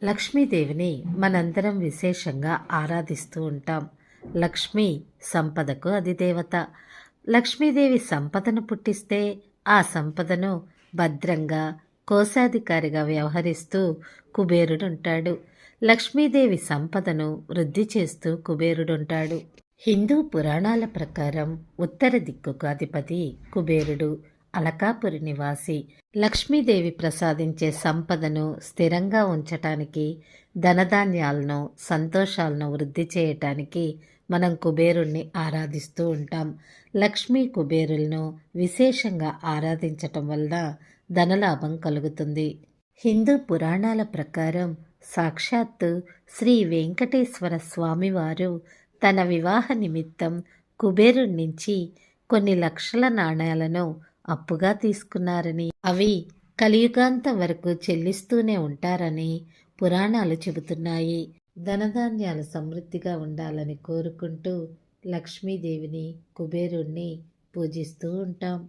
లక్ష్మీదేవిని మనందరం విశేషంగా ఆరాధిస్తూ ఉంటాం. లక్ష్మి సంపదకు అధిదేవత. లక్ష్మీదేవి సంపదను పుట్టిస్తే ఆ సంపదను భద్రంగా కోశాధికారిగా వ్యవహరిస్తూ కుబేరుడుంటాడు. లక్ష్మీదేవి సంపదను వృద్ధి చేస్తూ కుబేరుడుంటాడు. హిందూ పురాణాల ప్రకారం ఉత్తర దిక్కుకు అధిపతి కుబేరుడు. అలకాపురి నివాసి. లక్ష్మీదేవి ప్రసాదించే సంపదను స్థిరంగా ఉంచటానికి, ధనధాన్యాలను సంతోషాలను వృద్ధి చేయటానికి మనం కుబేరుణ్ణి ఆరాధిస్తూ ఉంటాం. లక్ష్మీ కుబేరులను విశేషంగా ఆరాధించటం వల్ల ధనలాభం కలుగుతుంది. హిందూ పురాణాల ప్రకారం సాక్షాత్తు శ్రీ వెంకటేశ్వర స్వామివారు తన వివాహ నిమిత్తం కుబేరుడి నుంచి కొన్ని లక్షల నాణేలను అప్పుగా తీసుకున్నారని, అవి కలియుగాంతం వరకు చెల్లిస్తూనే ఉంటారని పురాణాలు చెబుతున్నాయి. ధనధాన్యాలు సమృద్ధిగా ఉండాలని కోరుకుంటూ లక్ష్మీదేవిని కుబేరుణ్ణి పూజిస్తూ ఉంటాం.